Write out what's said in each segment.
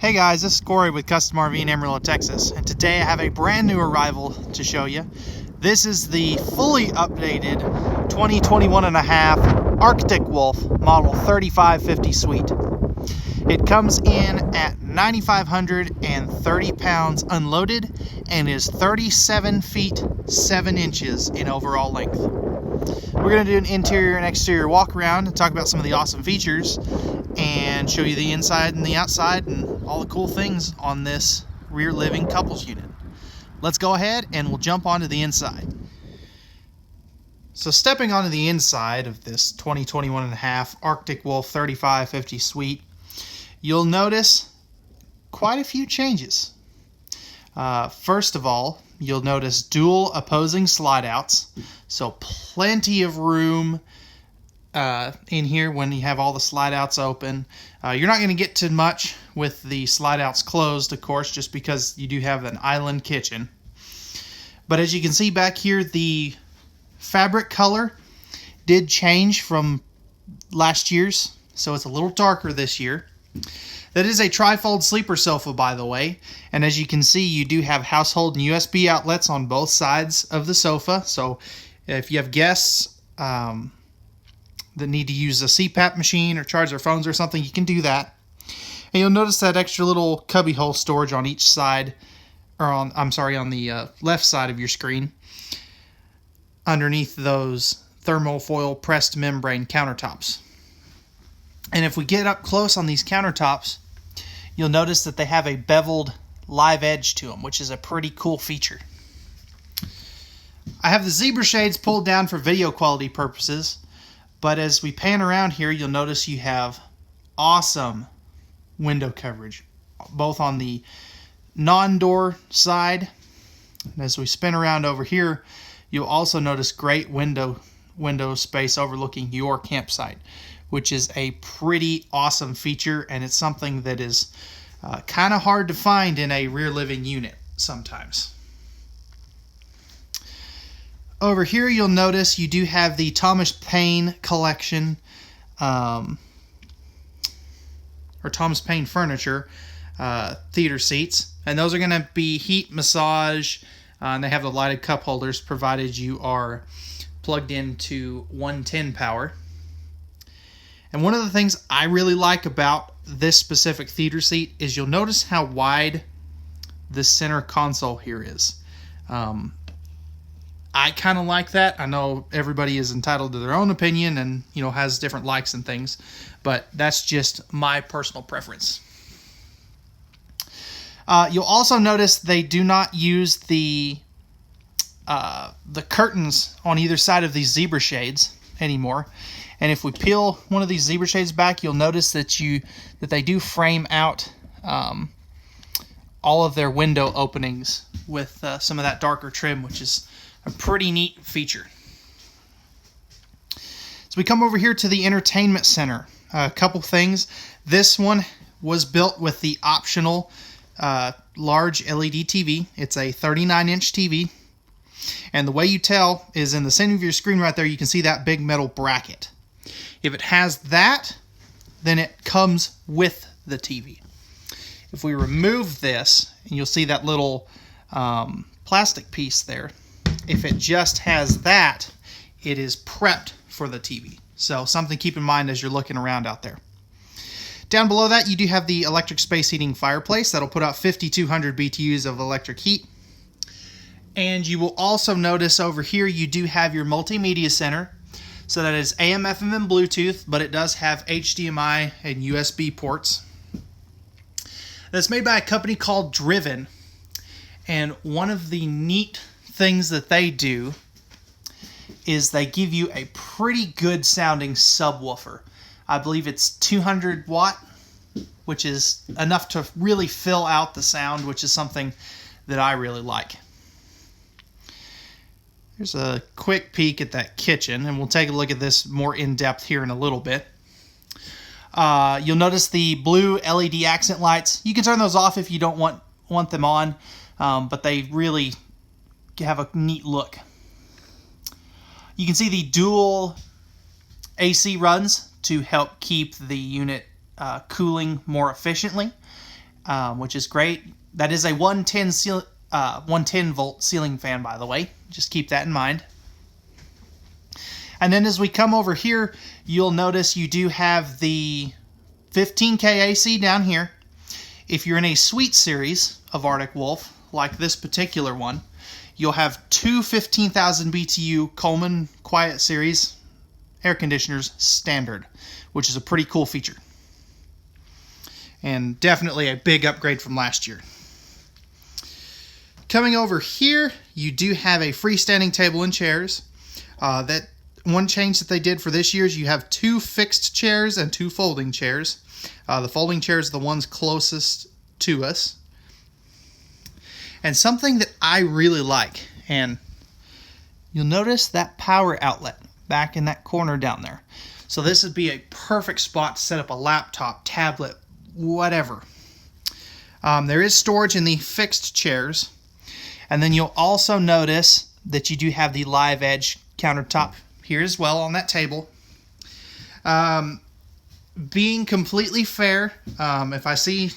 Hey guys, this is Corey with Custom RV in Amarillo, Texas, and today I have a brand new arrival to show you. This is the fully updated 2021.5 Arctic Wolf model 3550 Suite. It comes in at 9,530 pounds unloaded and is 37 feet 7 inches in overall length. We're going to do an interior and exterior walk around and talk about some of the awesome features and show you the inside and the outside and all the cool things on this rear living couples unit. Let's go ahead and we'll jump onto the inside. So stepping onto the inside of this 2021.5 Arctic Wolf 3550 Suite, you'll notice quite a few changes. First of all, you'll notice dual opposing slide outs, so plenty of room in here when you have all the slide outs open. You're not going to get to much with the slide outs closed, of course, just because you do have an island kitchen. But as you can see back here, the fabric color did change from last year's, so it's a little darker this year. That is a trifold sleeper sofa, by the way, and as you can see, you do have household and USB outlets on both sides of the sofa, so if you have guests that need to use a CPAP machine or charge their phones or something, you can do that. And you'll notice that extra little cubby hole storage on each side, or on the left side of your screen, underneath those thermal foil pressed membrane countertops. And if we get up close on these countertops, you'll notice that they have a beveled live edge to them, which is a pretty cool feature. I have the zebra shades pulled down for video quality purposes, but as we pan around here, you'll notice you have awesome window coverage, both on the non-door side, and as we spin around over here, you'll also notice great window space overlooking your campsite, which is a pretty awesome feature, and it's something that is kind of hard to find in a rear living unit sometimes. Over here, you'll notice you do have the Thomas Payne collection, or Thomas Payne furniture theater seats, and those are going to be heat massage, and they have the lighted cup holders provided you are plugged into 110 power. And one of the things I really like about this specific theater seat is you'll notice how wide the center console here is. I kind of like that. I know everybody is entitled to their own opinion and, has different likes and things, but that's just my personal preference. You'll also notice they do not use the curtains on either side of these zebra shades anymore. And if we peel one of these zebra shades back, you'll notice that they do frame out all of their window openings with some of that darker trim, which is a pretty neat feature. So we come over here to the entertainment center. A couple things. This one was built with the optional large LED TV. It's a 39-inch TV. And the way you tell is in the center of your screen right there, you can see that big metal bracket. If it has that, then it comes with the TV. If we remove this, and you'll see that little plastic piece there, if it just has that, it is prepped for the TV. So something to keep in mind as you're looking around out there. Down below that, you do have the electric space heating fireplace. That'll put out 5,200 BTUs of electric heat. And you will also notice over here, you do have your Multimedia Center. So that is AM, FM, and Bluetooth, but it does have HDMI and USB ports. That's made by a company called Driven. And one of the neat things that they do is they give you a pretty good sounding subwoofer. I believe it's 200 watt, which is enough to really fill out the sound, which is something that I really like. Here's a quick peek at that kitchen, and we'll take a look at this more in depth here in a little bit. You'll notice the blue LED accent lights. You can turn those off if you don't want them on, but they really have a neat look. You can see the dual AC runs to help keep the unit cooling more efficiently. which is great. That is a 110 volt ceiling fan, by the way. Just keep that in mind. And then as we come over here, you'll notice you do have the 15K AC down here. If you're in a suite series of Arctic Wolf, like this particular one, you'll have two 15,000 BTU Coleman Quiet Series air conditioners standard, which is a pretty cool feature. And definitely a big upgrade from last year. Coming over here, you do have a freestanding table and chairs. That one change that they did for this year is you have two fixed chairs and two folding chairs. The folding chairs are the ones closest to us. And something that I really like, and you'll notice that power outlet back in that corner down there. So this would be a perfect spot to set up a laptop, tablet, whatever. There is storage in the fixed chairs. And then you'll also notice that you do have the live edge countertop here as well on that table. Being completely fair, if I see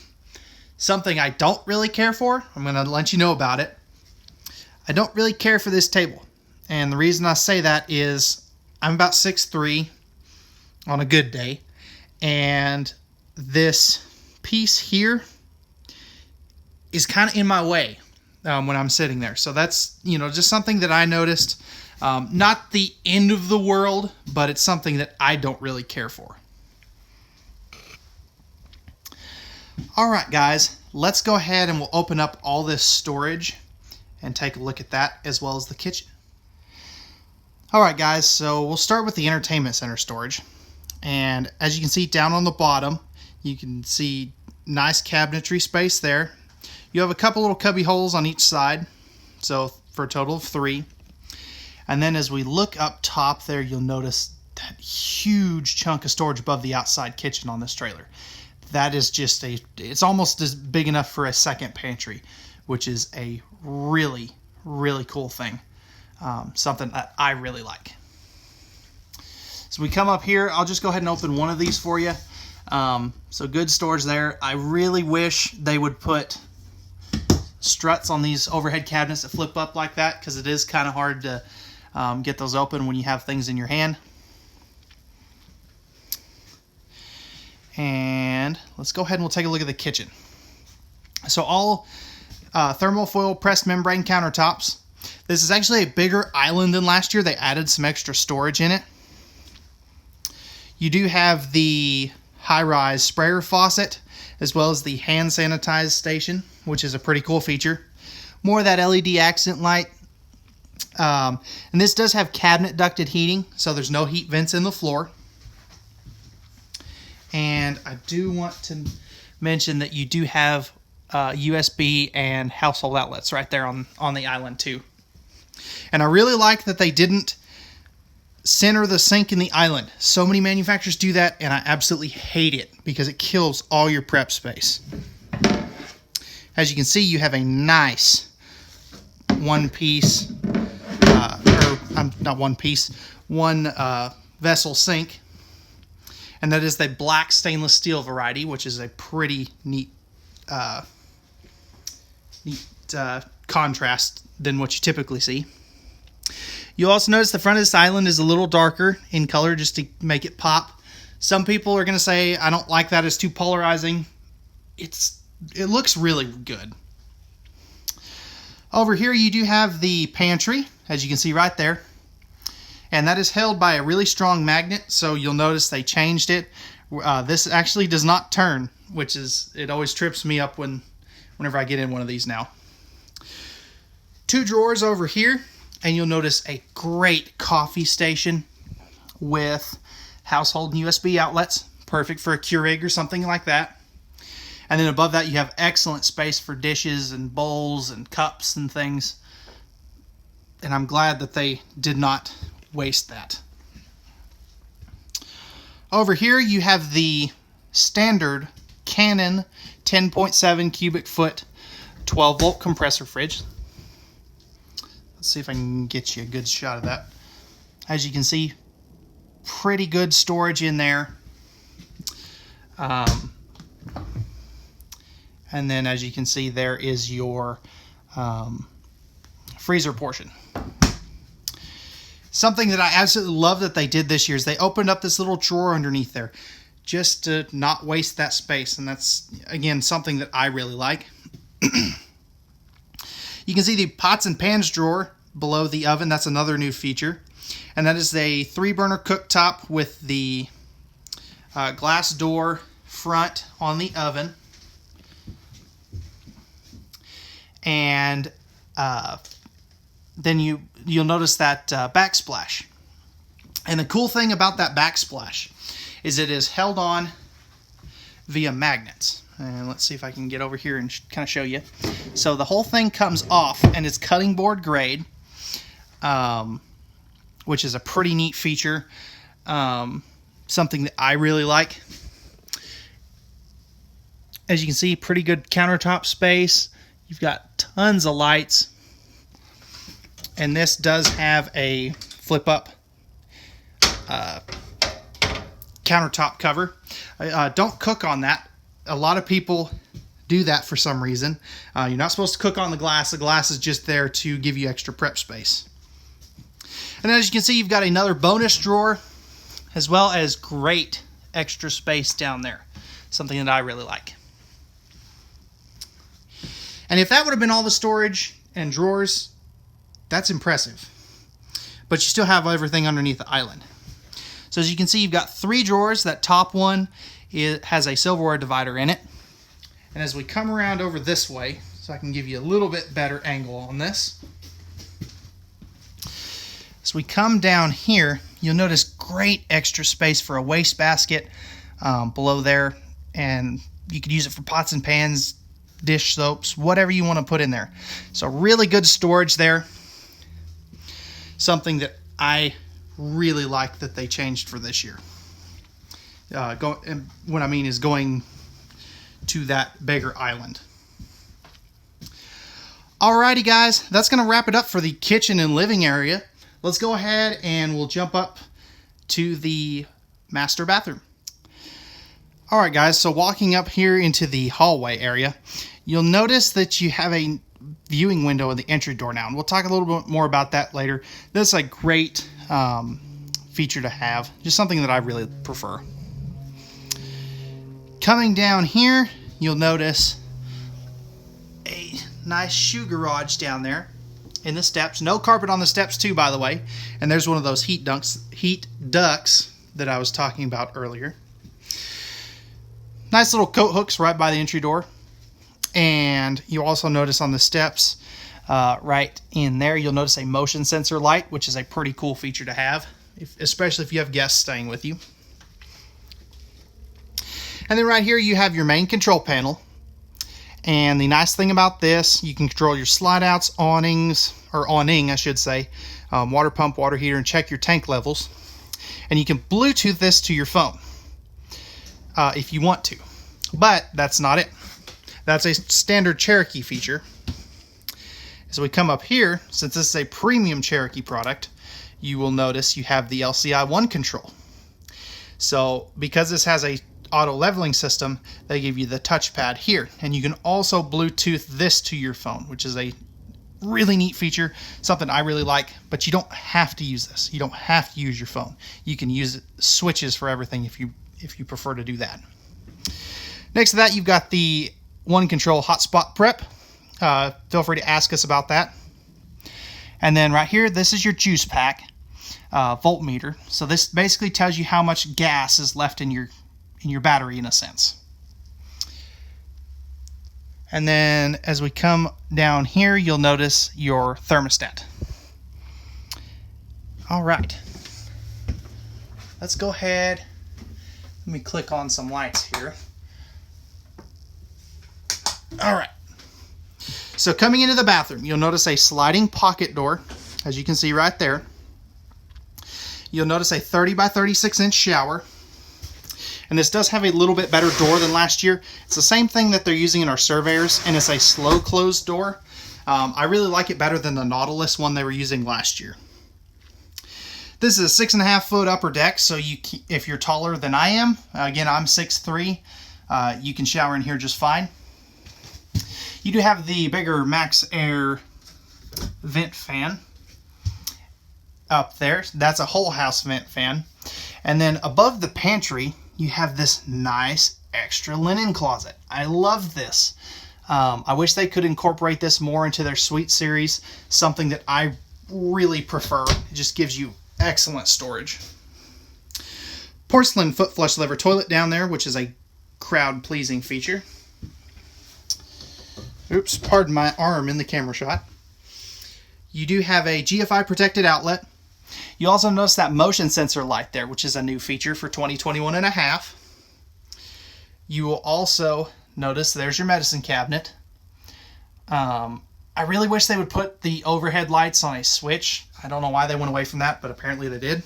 something I don't really care for, I'm going to let you know about it. I don't really care for this table. And the reason I say that is I'm about 6'3" on a good day. And this piece here is kind of in my way when I'm sitting there. So that's, just something that I noticed. Not the end of the world, but it's something that I don't really care for. All right, guys, let's go ahead and we'll open up all this storage and take a look at that as well as the kitchen. All right, guys, so we'll start with the entertainment center storage. And as you can see down on the bottom, you can see nice cabinetry space there. You have a couple little cubby holes on each side, so for a total of 3. And then as we look up top there, you'll notice that huge chunk of storage above the outside kitchen on this trailer. That is just it's almost as big enough for a second pantry, which is a really, really cool thing. Something that I really like. So we come up here, I'll just go ahead and open one of these for you. So good storage there. I really wish they would put struts on these overhead cabinets that flip up like that, because it is kind of hard to get those open when you have things in your hand. And let's go ahead and we'll take a look at the kitchen. So all thermofoil pressed membrane countertops. This is actually a bigger island than last year. They added some extra storage in it. You do have the high-rise sprayer faucet as well as the hand sanitize station, which is a pretty cool feature. More of that LED accent light. And this does have cabinet ducted heating, so there's no heat vents in the floor. And I do want to mention that you do have USB and household outlets right there on the island too. And I really like that they didn't center the sink in the island. So many manufacturers do that, and I absolutely hate it because it kills all your prep space. As you can see, you have a nice one vessel sink, and that is the black stainless steel variety, which is a pretty neat contrast than what you typically see. You'll also notice the front of this island is a little darker in color just to make it pop. Some people are going to say, I don't like that, it's too polarizing. It looks really good. Over here you do have the pantry, as you can see right there. And that is held by a really strong magnet, so you'll notice they changed it. This actually does not turn, which is, it always trips me up whenever I get in one of these now. 2 drawers over here, and you'll notice a great coffee station with household and USB outlets, perfect for a Keurig or something like that. And then above that you have excellent space for dishes and bowls and cups and things. And I'm glad that they did not waste that. Over here you have the standard Canon 10.7 cubic foot 12 volt compressor fridge. Let's see if I can get you a good shot of that. As you can see, pretty good storage in there. And And then as you can see, there is your freezer portion. Something that I absolutely love that they did this year is they opened up this little drawer underneath there just to not waste that space. And that's, again, something that I really like. You can see the pots and pans drawer below the oven. That's another new feature. And that is a 3-burner cooktop with the glass door front on the oven. And then you'll notice that backsplash. And the cool thing about that backsplash is it is held on via magnets. And let's see if I can get over here and kind of show you. So the whole thing comes off, and it's cutting board grade, which is a pretty neat feature. Something that I really like. As you can see, pretty good countertop space. You've got tons of lights. And this does have a flip-up countertop cover. Don't cook on that. A lot of people do that for some reason. You're not supposed to cook on the glass. The glass is just there to give you extra prep space. And as you can see, you've got another bonus drawer as well as great extra space down there. Something that I really like. And if that would have been all the storage and drawers, that's impressive. But you still have everything underneath the island. So as you can see, you've got 3 drawers. That top one has a silverware divider in it. And as we come around over this way, so I can give you a little bit better angle on this. As we come down here, you'll notice great extra space for a wastebasket below there. And you could use it for pots and pans, dish soaps, whatever you want to put in there. So really good storage there. Something that I really like that they changed for this year. What I mean is going to that bigger island. Alrighty guys, that's going to wrap it up for the kitchen and living area. Let's go ahead and we'll jump up to the master bathroom. Alright guys, so walking up here into the hallway area, you'll notice that you have a viewing window in the entry door now. And we'll talk a little bit more about that later. That's a great feature to have. Just something that I really prefer. Coming down here, you'll notice a nice shoe garage down there in the steps. No carpet on the steps too, by the way. And there's one of those heat ducts that I was talking about earlier. Nice little coat hooks right by the entry door. And you'll also notice on the steps right in there, you'll notice a motion sensor light, which is a pretty cool feature to have, especially if you have guests staying with you. And then right here you have your main control panel. And the nice thing about this, you can control your slide outs, awnings, or awning I should say, water pump, water heater, and check your tank levels. And you can Bluetooth this to your phone if you want to. But that's not it. That's a standard Cherokee feature. So we come up here, since this is a premium Cherokee product, you will notice you have the LCI 1 control. So because this has a auto leveling system, they give you the touchpad here. And you can also Bluetooth this to your phone, which is a really neat feature, something I really like, but you don't have to use this. You don't have to use your phone. You can use switches for everything if you prefer to do that. Next to that, you've got the One Control hotspot prep. Feel free to ask us about that. And then right here, this is your juice pack voltmeter. So this basically tells you how much gas is left in your battery in a sense. And then as we come down here, you'll notice your thermostat. All right. Let's go ahead. Let me click on some lights here. All right. So coming into the bathroom, you'll notice a sliding pocket door, as you can see right there. You'll notice a 30 by 36 inch shower. And this does have a little bit better door than last year. It's the same thing that they're using in our surveyors, and it's a slow close door. I really like it better than the Nautilus one they were using last year. This is a 6.5 foot upper deck, so if you're taller than I am, again I'm 6'3", you can shower in here just fine. You do have the bigger Max Air vent fan up there. That's a whole house vent fan. And then above the pantry, you have this nice extra linen closet. I love this. I wish they could incorporate this more into their suite series, something that I really prefer. It just gives you excellent storage. Porcelain foot flush lever toilet down there, which is a crowd-pleasing feature. Oops, pardon my arm in the camera shot. You do have a GFI protected outlet. You also notice that motion sensor light there, which is a new feature for 2021 and a half. You will also notice there's your medicine cabinet. I really wish they would put the overhead lights on a switch. I don't know why they went away from that, but apparently they did.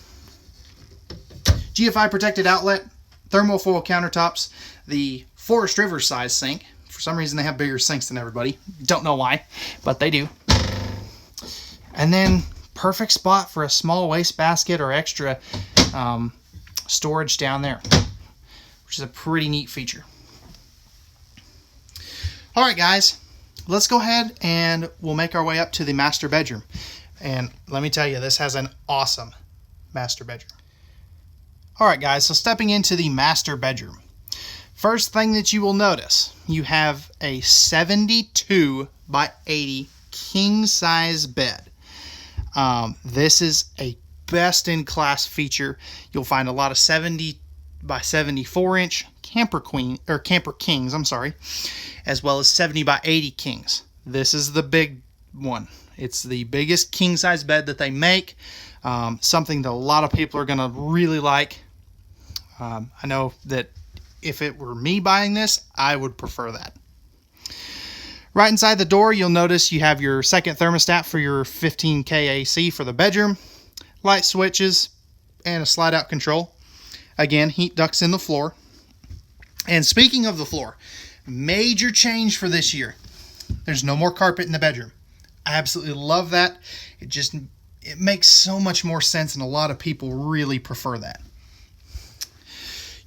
GFI protected outlet, thermofoil countertops, the Forest River size sink. For some reason they have bigger sinks than everybody. Don't know why, but they do. And then perfect spot for a small wastebasket or extra storage down there, which is a pretty neat feature. All right, guys, let's go ahead and we'll make our way up to the master bedroom. And let me tell you, this has an awesome master bedroom. All right, guys, so stepping into the master bedroom. First thing that you will notice, you have a 72 by 80 king size bed. This is a best in class feature. You'll find a lot of 70 by 74 inch camper kings, as well as 70 by 80 kings. This is the big one. It's the biggest king size bed that they make. Something that a lot of people are going to really like. I know that if it were me buying this, I would prefer that. Right inside the door, you'll notice you have your second thermostat for your 15K AC for the bedroom, light switches, and a slide-out control. Again, heat ducts in the floor. And speaking of the floor, major change for this year. There's no more carpet in the bedroom. I absolutely love that. It makes so much more sense, and a lot of people really prefer that.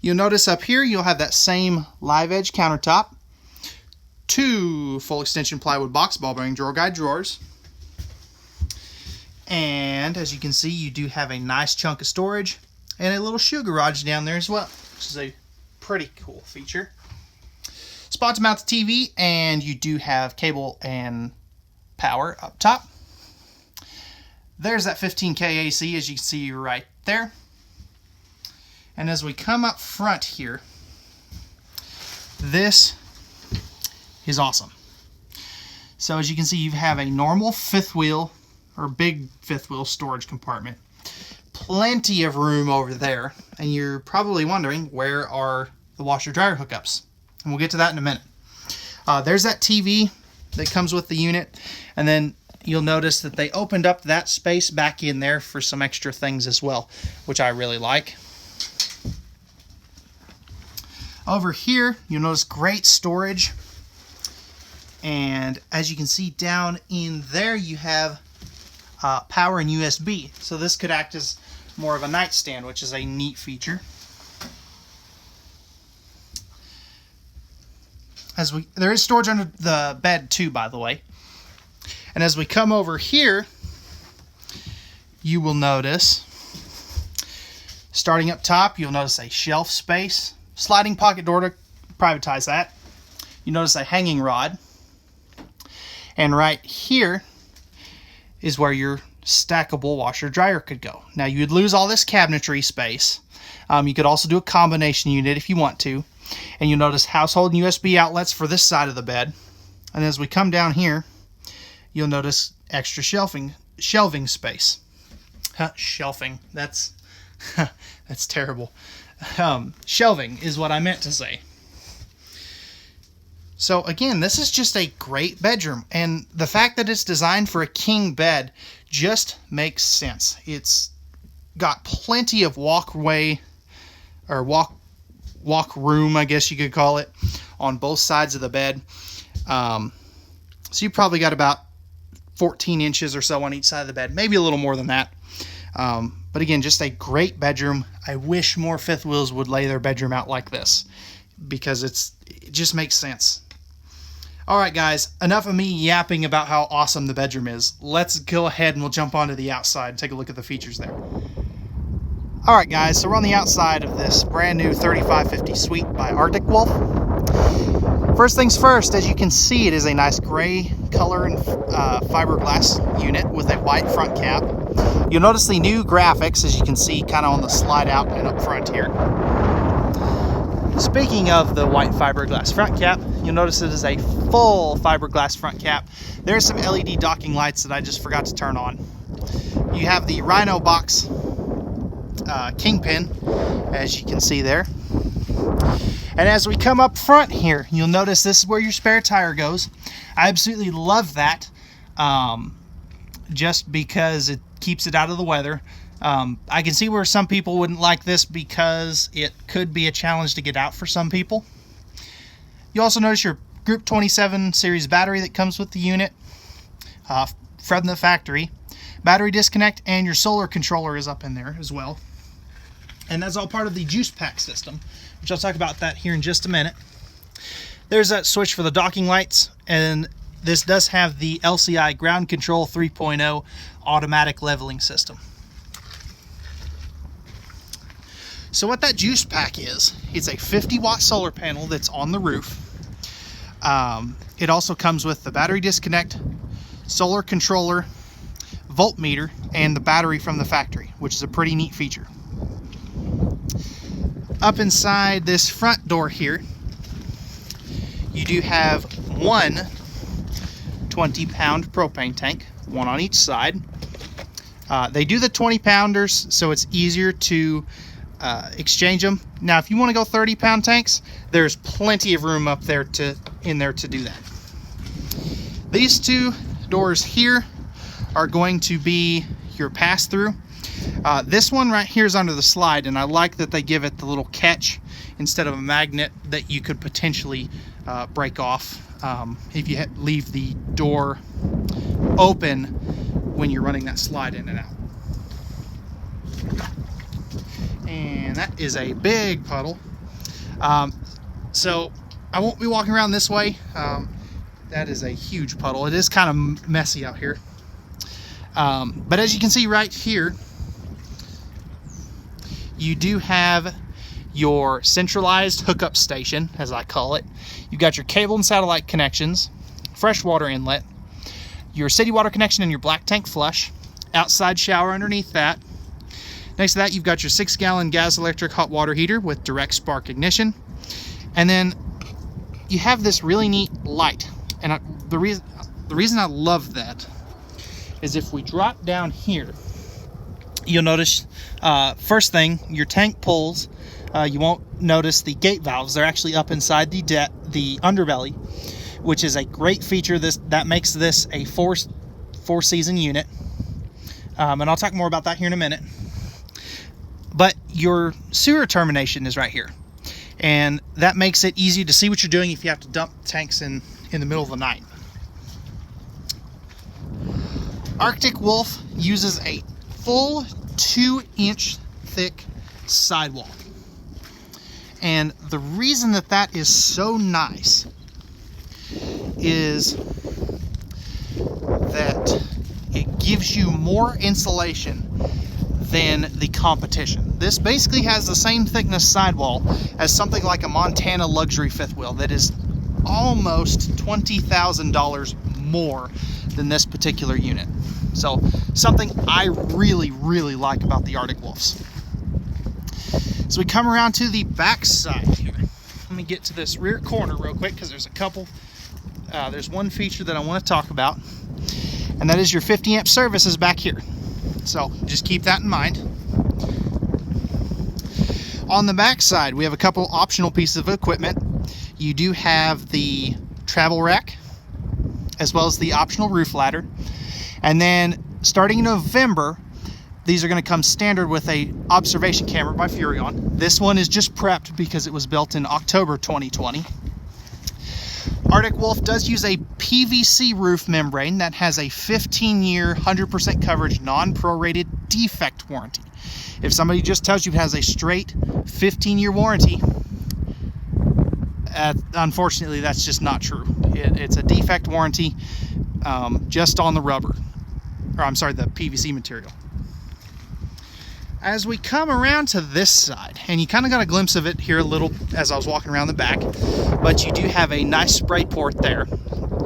You'll notice up here you'll have that same live edge countertop, 2 full extension plywood box ball bearing drawer guide drawers, and as you can see, you do have a nice chunk of storage and a little shoe garage down there as well, which is a pretty cool feature. Spot to mount the TV, and you do have cable and power up top. There's that 15K AC, as you can see right there. And as we come up front here, this is awesome. So as you can see, you have a normal fifth wheel or big fifth wheel storage compartment. Plenty of room over there. And you're probably wondering, where are the washer dryer hookups? And we'll get to that in a minute. There's that TV that comes with the unit. And then you'll notice that they opened up that space back in there for some extra things as well, which I really like. Over here, you'll notice great storage. And as you can see down in there, you have power and USB. So this could act as more of a nightstand, which is a neat feature. There is storage under the bed too, by the way. And as we come over here, you will notice, starting up top, you'll notice a shelf space, sliding pocket door to privatize that. You notice a hanging rod. And right here is where your stackable washer dryer could go. Now you'd lose all this cabinetry space. You could also do a combination unit if you want to. And you'll notice household and USB outlets for this side of the bed. And as we come down here, you'll notice extra shelving space. Shelving, that's terrible. Shelving is what I meant to say. So again, this is just a great bedroom, and the fact that it's designed for a king bed just makes sense. It's got plenty of walkway or walk room, I guess you could call it, on both sides of the bed. So you probably got about 14 inches or so on each side of the bed, maybe a little more than that. But again, just a great bedroom. I wish more fifth wheels would lay their bedroom out like this, because it just makes sense. All right, guys, enough of me yapping about how awesome the bedroom is. Let's go ahead and we'll jump onto the outside and take a look at the features there. All right, guys, so we're on the outside of this brand new 3550 Suite by Arctic Wolf. First things first, as you can see, it is a nice gray color and fiberglass unit with a white front cap. You'll notice the new graphics, as you can see, kind of on the slide out and up front here. Speaking of the white fiberglass front cap, you'll notice it is a full fiberglass front cap. There's some LED docking lights that I just forgot to turn on. You have the Rhino box kingpin, as you can see there. And as we come up front here, you'll notice this is where your spare tire goes. I absolutely love that, just because it keeps it out of the weather. I can see where some people wouldn't like this because it could be a challenge to get out for some people. You also notice your Group 27 series battery that comes with the unit from the factory. Battery disconnect and your solar controller is up in there as well. And that's all part of the juice pack system, which I'll talk about that here in just a minute. There's that switch for the docking lights, and this does have the LCI Ground Control 3.0 automatic leveling system. So what that juice pack is, it's a 50-watt solar panel that's on the roof. It also comes with the battery disconnect, solar controller, voltmeter, and the battery from the factory, which is a pretty neat feature. Up inside this front door here, you do have one 20-pound propane tank, one on each side. They do the 20-pounders, so it's easier to exchange them. Now, if you want to go 30-pound tanks, there's plenty of room up there in there to do that. These two doors here are going to be your pass-through. This one right here is under the slide, and I like that they give it the little catch instead of a magnet that you could potentially break off if you leave the door open when you're running that slide in and out. And that is a big puddle. So I won't be walking around this way. That is a huge puddle. It is kind of messy out here. But as you can see right here, you do have your centralized hookup station, as I call it. You've got your cable and satellite connections, freshwater inlet, your city water connection, and your black tank flush, outside shower underneath that. Next to that, you've got your 6-gallon gas electric hot water heater with direct spark ignition. And then you have this really neat light. And the reason I love that is if we drop down here, you'll notice, first thing, your tank pulls. You won't notice the gate valves. They're actually up inside the underbelly, which is a great feature. That makes this a four-season unit. And I'll talk more about that here in a minute. But your sewer termination is right here. And that makes it easy to see what you're doing if you have to dump tanks in the middle of the night. Arctic Wolf uses a full 2-inch thick sidewall. And the reason that is so nice is that it gives you more insulation than the competition. This basically has the same thickness sidewall as something like a Montana luxury fifth wheel that is almost $20,000 more than this particular unit. So something I really, really like about the Arctic Wolves. So we come around to the back side here. Let me get to this rear corner real quick because there's one feature that I want to talk about, and that is your 50 amp services back here. So just keep that in mind. On the back side, we have a couple optional pieces of equipment. You do have the travel rack, as well as the optional roof ladder. And then starting in November, these are going to come standard with a observation camera by Furrion. This one is just prepped because it was built in October 2020. Arctic Wolf does use a PVC roof membrane that has a 15-year, 100% coverage, non-prorated defect warranty. If somebody just tells you it has a straight 15-year warranty, Unfortunately, that's just not true. It's a defect warranty, just on the rubber, or I'm sorry, the PVC material. As we come around to this side, and you kind of got a glimpse of it here a little as I was walking around the back, but you do have a nice spray port there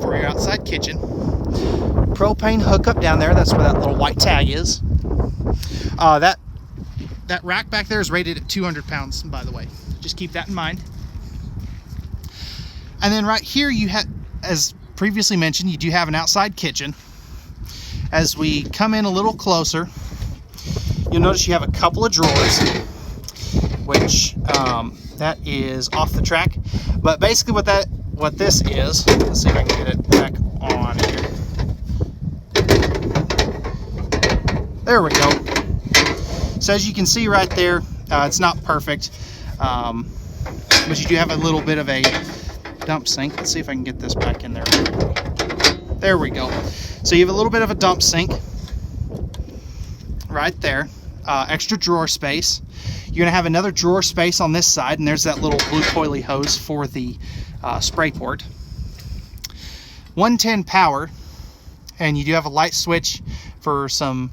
for your outside kitchen. Propane hookup down there, that's where that little white tag is. That rack back there is rated at 200 pounds, by the way. Just keep that in mind. And then right here you have, as previously mentioned, you do have an outside kitchen. As we come in a little closer, you'll notice you have a couple of drawers, which that is off the track. But basically what this is, let's see if I can get it back on here. There we go. So as you can see right there, it's not perfect, but you do have a little bit of a dump sink. Let's see if I can get this back in there. There we go. So you have a little bit of a dump sink right there. Extra drawer space. You're gonna have another drawer space on this side, and there's that little blue coily hose for the spray port. 110 power, and you do have a light switch for some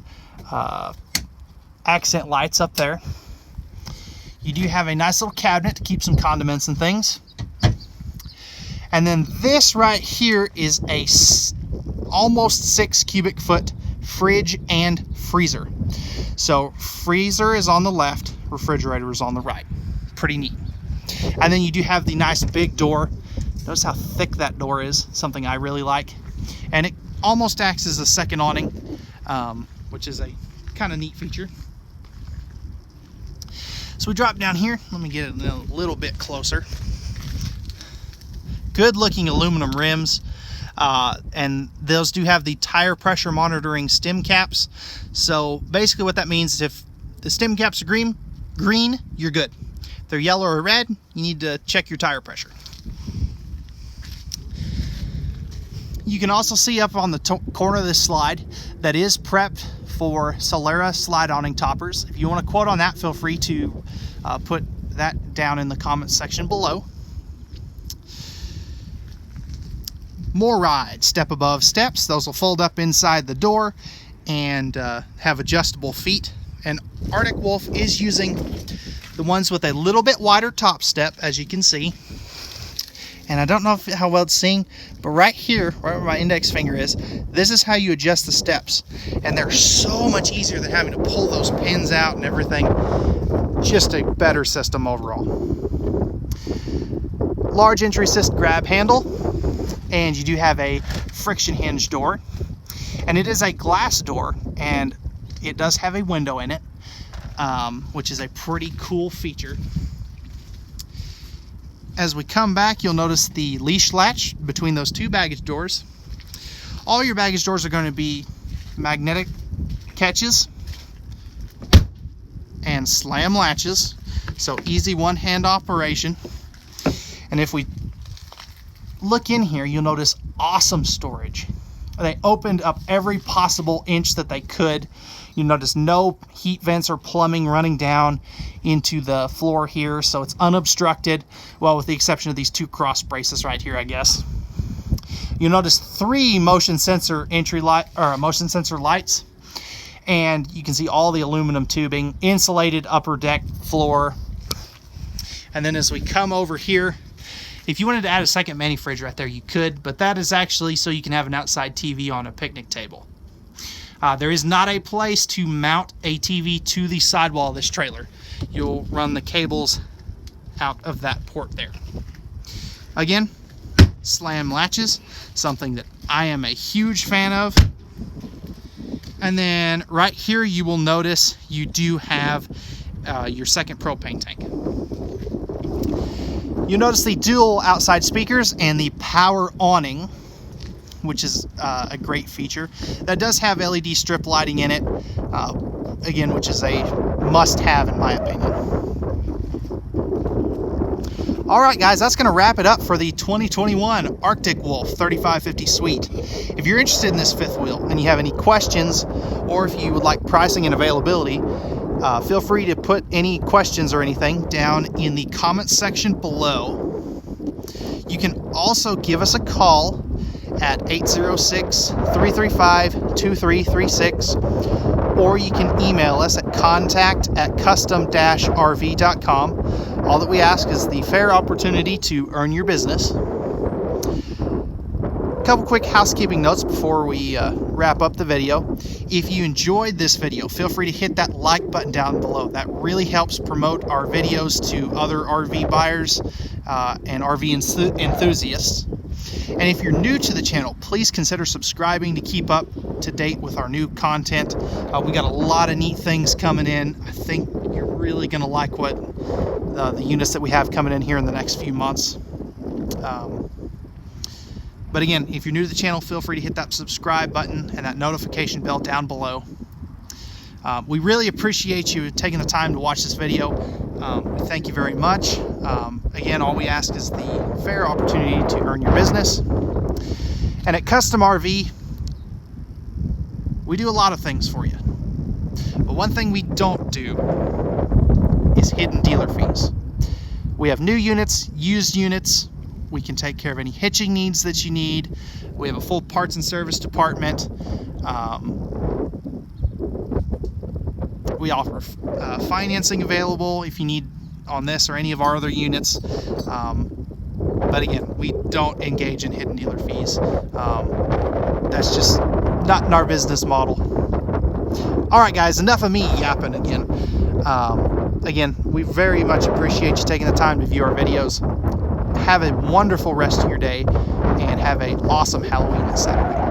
accent lights up there. You do have a nice little cabinet to keep some condiments and things. And then this right here is a almost 6 cubic foot fridge and freezer. So freezer is on the left, refrigerator is on the right. Pretty neat. And then you do have the nice big door. Notice how thick that door is, something I really like. And it almost acts as a second awning, which is a kind of neat feature. So we drop down here. Let me get it a little bit closer. Good looking aluminum rims, and those do have the tire pressure monitoring stem caps. So basically what that means is if the stem caps are green, you're good. If they're yellow or red, you need to check your tire pressure. You can also see up on the corner of this slide that is prepped for Solera slide awning toppers. If you want to quote on that, feel free to put that down in the comments section below. More ride, step above steps. Those will fold up inside the door and have adjustable feet. And Arctic Wolf is using the ones with a little bit wider top step, as you can see. And I don't know how well it's seeing, but right here, right where my index finger is, this is how you adjust the steps. And they're so much easier than having to pull those pins out and everything. Just a better system overall. Large entry assist grab handle, and you do have a friction hinge door. And it is a glass door, and it does have a window in it, which is a pretty cool feature. As we come back, you'll notice the leash latch between those two baggage doors. All your baggage doors are going to be magnetic catches and slam latches, so easy one-hand operation. And if we look in here, you'll notice awesome storage. They opened up every possible inch that they could. You notice no heat vents or plumbing running down into the floor here, so it's unobstructed. Well, with the exception of these two cross braces right here, I guess. You notice 3 motion sensor entry light or motion sensor lights, and you can see all the aluminum tubing, insulated upper deck floor. And then as we come over here, if you wanted to add a second mini fridge right there, you could, but that is actually so you can have an outside TV on a picnic table. There is not a place to mount a TV to the sidewall of this trailer. You'll run the cables out of that port there. Again, slam latches, something that I am a huge fan of. And then right here you will notice you do have your second propane tank. You'll notice the dual outside speakers and the power awning, which is a great feature. That does have LED strip lighting in it, again, which is a must-have in my opinion. All right, guys, that's going to wrap it up for the 2021 Arctic Wolf 3550 Suite. If you're interested in this fifth wheel and you have any questions, or if you would like pricing and availability, feel free to put any questions or anything down in the comments section below. You can also give us a call at 806-335-2336, or you can email us at contact@custom-rv.com. All that we ask is the fair opportunity to earn your business. A couple quick housekeeping notes before we wrap up the video. If you enjoyed this video, feel free to hit that like button down below. That really helps promote our videos to other RV buyers and RV enthusiasts. And if you're new to the channel, please consider subscribing to keep up to date with our new content. We got a lot of neat things coming in. I think you're really going to like what the units that we have coming in here in the next few months. But again, if you're new to the channel, feel free to hit that subscribe button and that notification bell down below. We really appreciate you taking the time to watch this video. Thank you very much. Again, all we ask is the fair opportunity to earn your business. And at Custom RV, we do a lot of things for you. But one thing we don't do is hidden dealer fees. We have new units, used units. We can take care of any hitching needs that you need. We have a full parts and service department. We offer financing available if you need on this or any of our other units. But again, we don't engage in hidden dealer fees. That's just not in our business model. All right, guys, enough of me yapping again. Again, we very much appreciate you taking the time to view our videos. Have a wonderful rest of your day, and have an awesome Halloween and Saturday.